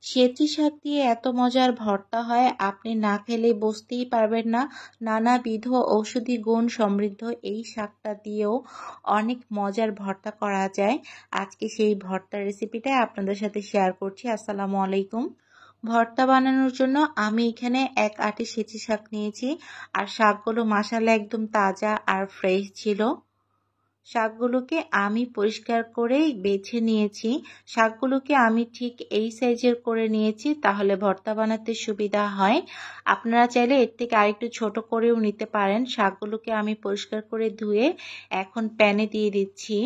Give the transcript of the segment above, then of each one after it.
সেচি শাক দিয়ে এত মজার ভর্তা হয়, আপনি না খেলে বুঝতেই পারবেন না। নানাবিধ ঔষধি গুণ সমৃদ্ধ এই শাকটা দিয়েও অনেক মজার ভর্তা করা যায়। আজকে সেই ভর্তার রেসিপিটাই আপনাদের সাথে শেয়ার করছি। আসসালামু আলাইকুম। ভর্তা বানানোর জন্য আমি এখানে 1 আঁটি সেচি শাক নিয়েছি। আর শাকগুলো মাশাআল্লাহ একদম তাজা আর ফ্রেশ ছিল। শাকগুলোকে আমি পরিষ্কার করে বেছে নিয়েছি। শাকগুলোকে আমি ঠিক এই সাইজের করে নিয়েছি, তাহলে ভর্তা বানাতে সুবিধা হয়। আপনারা চাইলে এর থেকে আরেকটু ছোট করেও নিতে পারেন। শাকগুলোকে আমি পরিষ্কার করে ধুয়ে এখন প্যানে দিয়ে দিচ্ছি।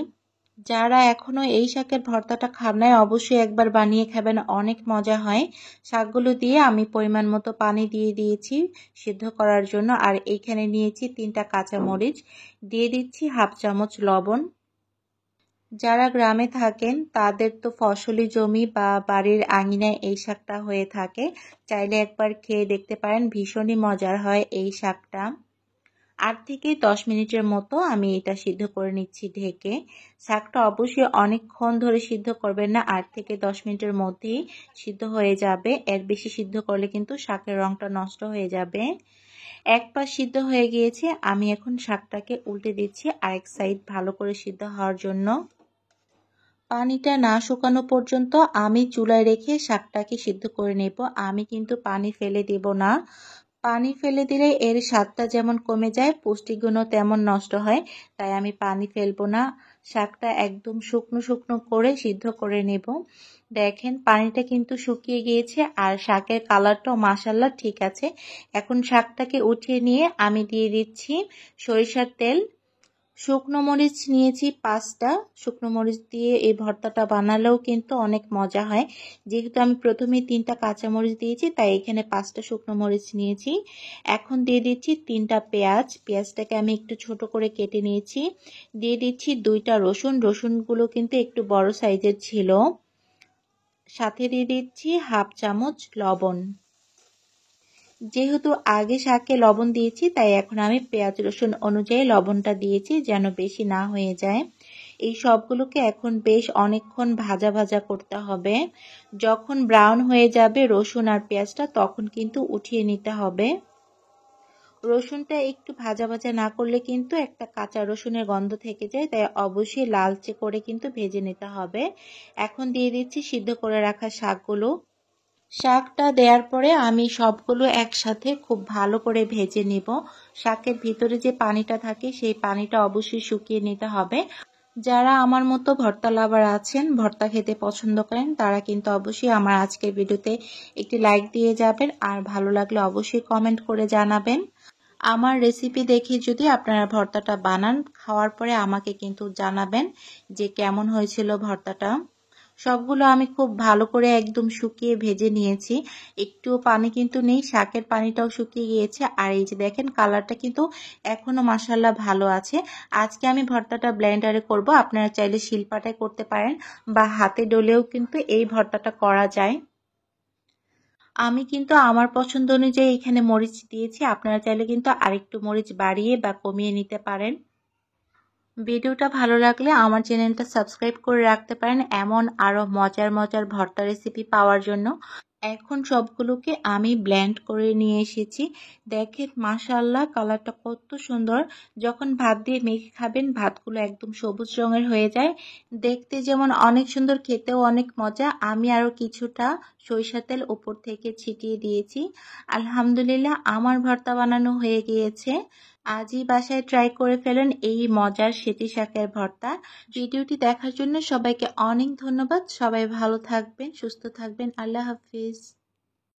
যারা এখনো এই শাকের ভর্তাটা খান নাই, অবশ্যই একবার বানিয়ে খাবেন, অনেক মজা হয়। শাকগুলো দিয়ে আমি পরিমাণ মতো পানি দিয়ে দিয়েছি সিদ্ধ করার জন্য। আর এইখানে নিয়েছি 3টা কাঁচামরিচ, দিয়ে দিচ্ছি 1/2 চামচ লবণ। যারা গ্রামে থাকেন তাদের তো ফসলি জমি বা বাড়ির আঙিনায় এই শাকটা হয়ে থাকে, চাইলে একবার খেয়ে দেখতে পারেন, ভীষণই মজার হয় এই শাকটা। 8 থেকে 10 মিনিটের মতো আমি এটা সিদ্ধ করে নিচ্ছি ঢেকে। শাকটা অবশ্যই অনেকক্ষণ ধরে সিদ্ধ করবেন না, 8 থেকে 10 মিনিটের মধ্যেই সিদ্ধ হয়ে যাবে। এর বেশি সিদ্ধ করলে কিন্তু শাকের রংটা নষ্ট হয়ে যাবে। এক পাশ সিদ্ধ হয়ে গিয়েছে, আমি এখন শাকটাকে উল্টে দিচ্ছি আরেক সাইড ভালো করে সিদ্ধ হওয়ার জন্য। পানিটা না শুকানো পর্যন্ত আমি চুলায় রেখে শাকটাকে সিদ্ধ করে নেব। আমি কিন্তু পানি ফেলে দেব না। পানি ফেলে দিলে এর স্বাদটা যেমন কমে যায়, পুষ্টিগুণও তেমন নষ্ট হয়। তাই আমি পানি ফেলবো না। শাকটা একদম শুকনো শুকনো করে সিদ্ধ করে নেব। দেখেন পানিটা কিন্তু শুকিয়ে গিয়েছে আর শাকের কালারটাও মাশাআল্লাহ ঠিক আছে। এখন শাকটাকে উঠিয়ে নিয়ে আমি দিয়ে দিচ্ছি সরিষার তেল। শুকনো মরিচ নিয়েছি 5টা। শুকনো মরিচ দিয়ে এই ভর্তাটা বানালেও কিন্তু অনেক মজা হয়। যেহেতু আমি প্রথমেই 3টা কাঁচামরিচ দিয়েছি, তাই এখানে 5টা শুকনো মরিচ নিয়েছি। এখন দিয়ে দিচ্ছি 3টা পেঁয়াজ। পেঁয়াজটাকে আমি একটু ছোট করে কেটে নিয়েছি। দিয়ে দিচ্ছি 2টা রসুন। রসুনগুলো কিন্তু একটু বড় সাইজের ছিল। সাথে দিয়ে দিচ্ছি 1/2 চামচ লবণ। যেহেতু আগে শাকে লবণ দিয়েছি, তাই এখন আমি পেঁয়াজ রসুন অনুযায়ী লবণটা দিয়েছি, যেন বেশি না হয়ে যায়। এই সবগুলোকে এখন বেশ অনেকক্ষণ ভাজা ভাজা করতে হবে। যখন ব্রাউন হয়ে যাবে রসুন আর পেঁয়াজটা, তখন কিন্তু উঠিয়ে নিতে হবে। রসুনটা একটু ভাজা ভাজা না করলে কিন্তু একটা কাঁচা রসুনের গন্ধ থেকে যায়, তাই অবশ্যই লালচে করে কিন্তু ভেজে নিতে হবে। এখন দিয়ে দিচ্ছি সিদ্ধ করে রাখা শাকগুলো। শাকটা দেওয়ার পরে আমি সবগুলো একসাথে খুব ভালো করে ভেজে নেব। শাকের ভিতরে যে পানিটা থাকে সেই পানিটা অবশ্যই শুকিয়ে নিতে হবে। যারা আমার মতো ভর্তা লাভার আছেন, ভর্তা খেতে পছন্দ করেন, তারা কিন্তু অবশ্যই আমার আজকের ভিডিওতে একটি লাইক দিয়ে যাবেন। আর ভালো লাগলে অবশ্যই কমেন্ট করে জানাবেন। আমার রেসিপি দেখে যদি আপনারা ভর্তাটা বানান, খাওয়ার পরে আমাকে কিন্তু জানাবেন যে কেমন হয়েছিল ভর্তাটা। সবগুলো আমি খুব ভালো করে একদম শুকিয়ে ভেজে নিয়েছি। একটুও পানি কিন্তু নেই, শাকের পানিটাও শুকিয়ে গিয়েছে। আর এই যে দেখেন কালারটা কিন্তু এখনো মাশাআল্লাহ ভালো আছে। আজকে আমি ভর্তাটা ব্লেন্ডারে করব, আপনারা চাইলে শিলপাটায় করতে পারেন বা হাতে ডলেও কিন্তু এই ভর্তাটা করা যায়। আমি কিন্তু আমার পছন্দ অনুযায়ী এখানে মরিচ দিয়েছি, আপনারা চাইলে কিন্তু আরেকটু মরিচ বাড়িয়ে বা কমিয়ে নিতে পারেন। ভিডিওটা ভালো লাগলে আমার চ্যানেলটা সাবস্ক্রাইব করে রাখতে পারেন, এমন আরো মজার মজার ভর্তা রেসিপি পাওয়ার জন্য। এখন সবগুলোকে আমি ব্লেন্ড করে নিয়ে এসেছি। দেখেন মাশাআল্লাহ কালারটা কত সুন্দর। যখন ভাত দিয়ে মেখে খাবেন, ভাতগুলো একদম সবুজ রঙের হয়ে যায়। দেখতে যেমন অনেক সুন্দর, খেতেও অনেক মজা। আমি আরো কিছুটা সরিষার তেল উপর থেকে ছিটিয়ে দিয়েছি। আলহামদুলিল্লাহ আমার ভর্তা বানানো হয়ে গিয়েছে। আজই বাসায় ট্রাই করে ফেলেন এই মজার সেচি শাকের ভর্তা। ভিডিওটি দেখার জন্য সবাইকে অনেক ধন্যবাদ। সবাই ভালো থাকবেন, সুস্থ থাকবেন। আল্লাহ হাফিজ।